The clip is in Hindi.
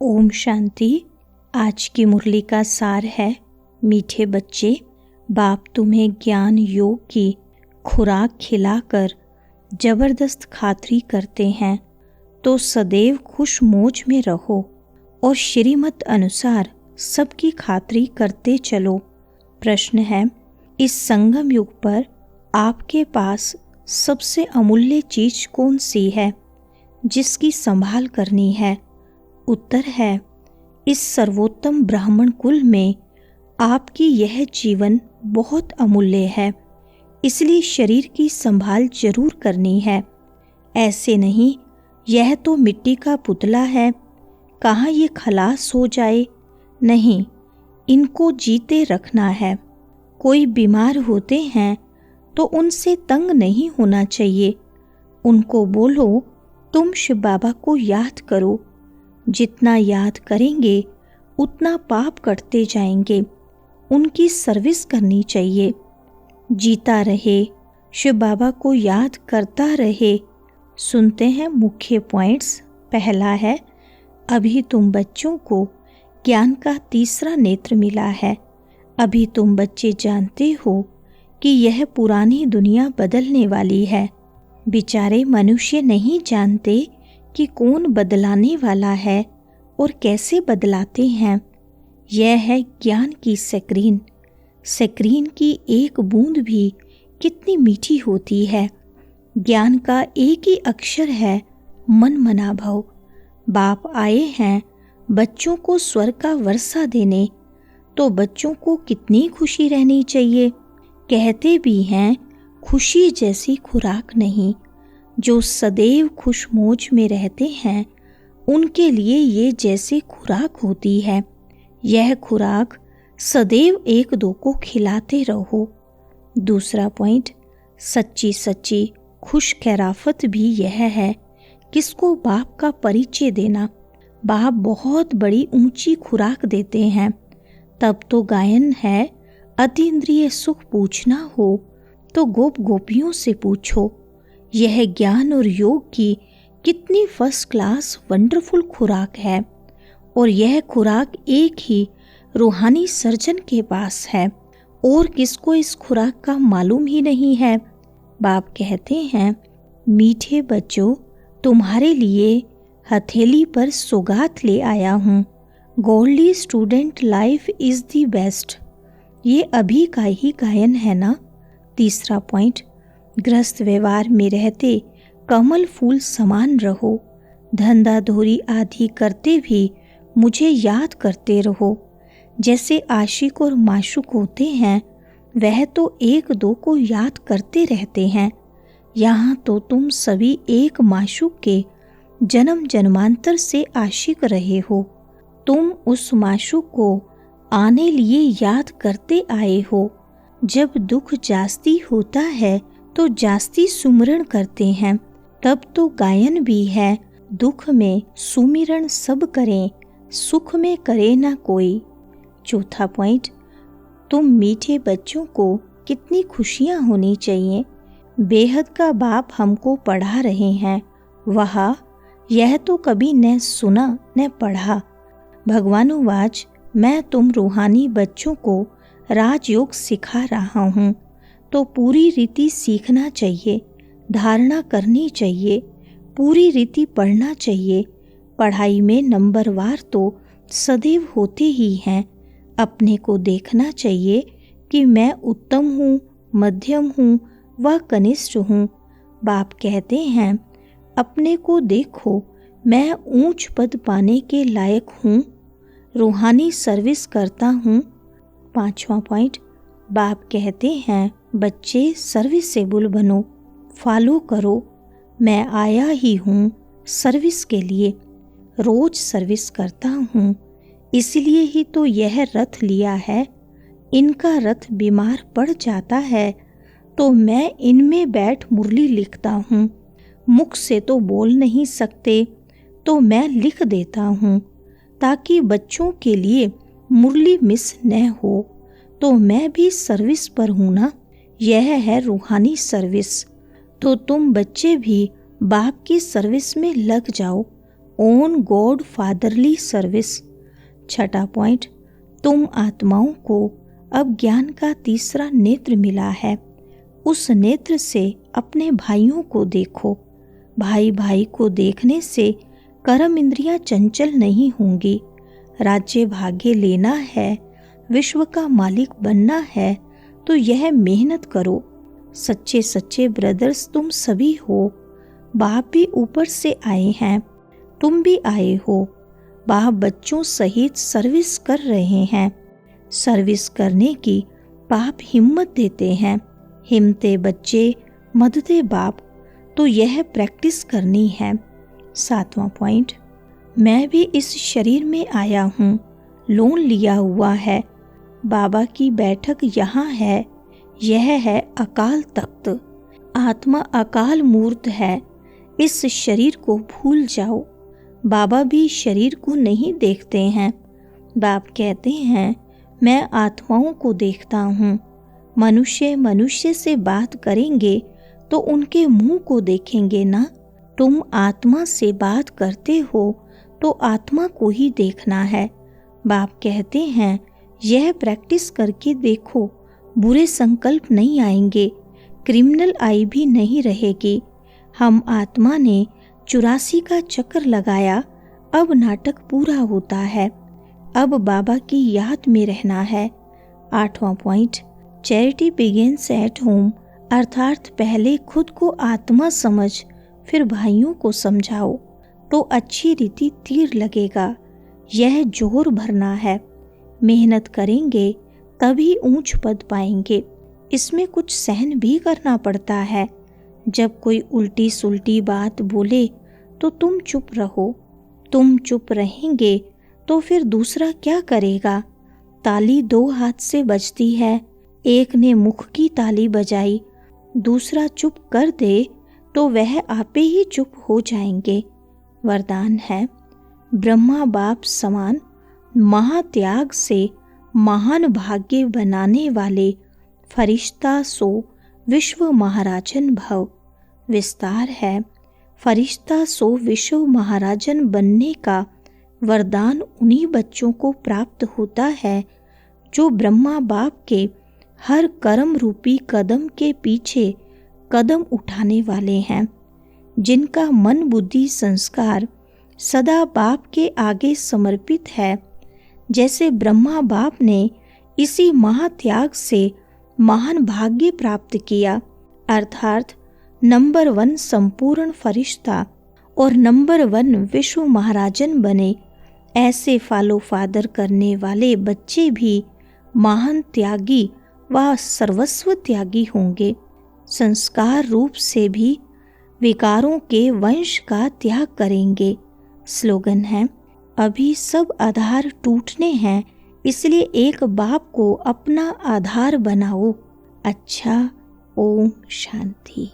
ओम शांति। आज की मुरली का सार है, मीठे बच्चे, बाप तुम्हें ज्ञान योग की खुराक खिलाकर जबरदस्त खातरी करते हैं, तो सदैव खुश मौज में रहो और श्रीमत अनुसार सबकी खातरी करते चलो। प्रश्न है, इस संगम युग पर आपके पास सबसे अमूल्य चीज कौन सी है जिसकी संभाल करनी है? उत्तर है, इस सर्वोत्तम ब्राह्मण कुल में आपकी यह जीवन बहुत अमूल्य है, इसलिए शरीर की संभाल जरूर करनी है। ऐसे नहीं, यह तो मिट्टी का पुतला है, कहाँ ये खलास हो जाए। नहीं, इनको जीते रखना है। कोई बीमार होते हैं तो उनसे तंग नहीं होना चाहिए। उनको बोलो, तुम शिव बाबा को याद करो। जितना याद करेंगे उतना पाप कटते जाएंगे। उनकी सर्विस करनी चाहिए। जीता रहे, शिव बाबा को याद करता रहे। सुनते हैं मुख्य पॉइंट्स। पहला है, अभी तुम बच्चों को ज्ञान का तीसरा नेत्र मिला है। अभी तुम बच्चे जानते हो कि यह पुरानी दुनिया बदलने वाली है। बेचारे मनुष्य नहीं जानते कि कौन बदलाने वाला है और कैसे बदलाते हैं। यह है ज्ञान की स्क्रीन। स्क्रीन की एक बूंद भी कितनी मीठी होती है। ज्ञान का एक ही अक्षर है, मन मना भव। बाप आए हैं बच्चों को स्वर्ग का वर्षा देने, तो बच्चों को कितनी खुशी रहनी चाहिए। कहते भी हैं, खुशी जैसी खुराक नहीं। जो सदैव खुश मौज में रहते हैं उनके लिए ये जैसे खुराक होती है। यह खुराक सदैव एक दो को खिलाते रहो। दूसरा पॉइंट, सच्ची सच्ची खुश खैराफत भी यह है, किसको बाप का परिचय देना। बाप बहुत बड़ी ऊंची खुराक देते हैं। तब तो गायन है, अतीन्द्रिय सुख पूछना हो तो गोप गोपियों से पूछो। यह ज्ञान और योग की कितनी फर्स्ट क्लास वंडरफुल खुराक है, और यह खुराक एक ही रूहानी सर्जन के पास है, और किसको इस खुराक का मालूम ही नहीं है। बाप कहते हैं, मीठे बच्चों, तुम्हारे लिए हथेली पर सौगात ले आया हूँ। Goldie student life is the best. ये अभी का ही गायन है ना। तीसरा पॉइंट, गृहस्थ व्यवहार में रहते कमल फूल समान रहो। धंधा धोरी आदि करते भी मुझे याद करते रहो। जैसे आशिक और माशूक होते हैं, वह तो एक दो को याद करते रहते हैं। यहाँ तो तुम सभी एक माशूक के जन्म जन्मांतर से आशिक रहे हो। तुम उस माशूक को आने लिए याद करते आए हो। जब दुख जास्ती होता है तो जास्ती सुमिरण करते हैं। तब तो गायन भी है, दुख में सुमिरण सब करें, सुख में करे ना कोई। चौथा पॉइंट, तुम मीठे बच्चों को कितनी खुशियाँ होनी चाहिए। बेहद का बाप हमको पढ़ा रहे हैं। वह यह तो कभी न सुना न पढ़ा। भगवानुवाच, मैं तुम रूहानी बच्चों को राजयोग सिखा रहा हूँ, तो पूरी रीति सीखना चाहिए, धारणा करनी चाहिए, पूरी रीति पढ़ना चाहिए। पढ़ाई में नंबरवार तो सदैव होते ही हैं। अपने को देखना चाहिए कि मैं उत्तम हूँ, मध्यम हूँ व कनिष्ठ हूँ। बाप कहते हैं, अपने को देखो, मैं ऊंच पद पाने के लायक हूँ, रूहानी सर्विस करता हूँ। पांचवा पॉइंट, बाप कहते हैं, बच्चे सर्विसेबल बनो, फॉलो करो। मैं आया ही हूँ सर्विस के लिए, रोज सर्विस करता हूँ। इसलिए ही तो यह रथ लिया है। इनका रथ बीमार पड़ जाता है तो मैं इनमें बैठ मुरली लिखता हूँ। मुख से तो बोल नहीं सकते, तो मैं लिख देता हूँ, ताकि बच्चों के लिए मुरली मिस न हो। तो मैं भी सर्विस पर हूँ ना। यह है रूहानी सर्विस। तो तुम बच्चे भी बाप की सर्विस में लग जाओ। Own God fatherly service. छठा पॉइंट, तुम आत्माओं को अब ज्ञान का तीसरा नेत्र मिला है। उस नेत्र से अपने भाइयों को देखो। भाई भाई को देखने से कर्म इंद्रियां चंचल नहीं होंगी। राज्य भाग्य लेना है, विश्व का मालिक बनना है तो यह मेहनत करो। सच्चे सच्चे ब्रदर्स तुम सभी हो। बाप भी ऊपर से आए हैं, तुम भी आए हो। बाप बच्चों सहित सर्विस कर रहे हैं। सर्विस करने की बाप हिम्मत देते हैं। हिम्मते बच्चे, मददे बाप, तो यह प्रैक्टिस करनी है। सातवां पॉइंट, मैं भी इस शरीर में आया हूँ, लोन लिया हुआ है। बाबा की बैठक यहाँ है। यह है अकाल तख्त। आत्मा अकाल मूर्त है। इस शरीर को भूल जाओ। बाबा भी शरीर को नहीं देखते हैं। बाप कहते हैं मैं आत्माओं को देखता हूँ। मनुष्य मनुष्य से बात करेंगे तो उनके मुंह को देखेंगे ना। तुम आत्मा से बात करते हो तो आत्मा को ही देखना है। बाप कहते हैं यह प्रैक्टिस करके देखो, बुरे संकल्प नहीं आएंगे, क्रिमिनल आई भी नहीं रहेगी। हम आत्मा ने 84 का चक्कर लगाया, अब नाटक पूरा होता है। अब बाबा की याद में रहना है। आठवां point, charity begins at home, अर्थात पहले खुद को आत्मा समझ फिर भाइयों को समझाओ तो अच्छी रीति तीर लगेगा। यह जोर भरना है। मेहनत करेंगे तभी ऊंच पद पाएंगे। इसमें कुछ सहन भी करना पड़ता है। जब कोई उल्टी सुल्टी बात बोले तो तुम चुप रहो। तुम चुप रहेंगे तो फिर दूसरा क्या करेगा। ताली 2 हाथ से बजती है। एक ने मुख की ताली बजाई, दूसरा चुप कर दे तो वह आपे ही चुप हो जाएंगे। वरदान है, ब्रह्मा बाप समान महात्याग से महान भाग्य बनाने वाले फरिश्ता सो विश्व महाराजन भव। विस्तार है, फरिश्ता सो विश्व महाराजन बनने का वरदान उन्हीं बच्चों को प्राप्त होता है जो ब्रह्मा बाप के हर कर्म रूपी कदम के पीछे कदम उठाने वाले हैं, जिनका मन बुद्धि संस्कार सदा बाप के आगे समर्पित है। जैसे ब्रह्मा बाप ने इसी महात्याग से महान भाग्य प्राप्त किया, अर्थात नंबर 1 संपूर्ण फरिश्ता और नंबर 1 विश्व महाराजन बने। ऐसे फॉलो फादर करने वाले बच्चे भी महान त्यागी व सर्वस्व त्यागी होंगे। संस्कार रूप से भी विकारों के वंश का त्याग करेंगे। स्लोगन है, अभी सब आधार टूटने हैं, इसलिए एक बाप को अपना आधार बनाओ। अच्छा, ओम शांति।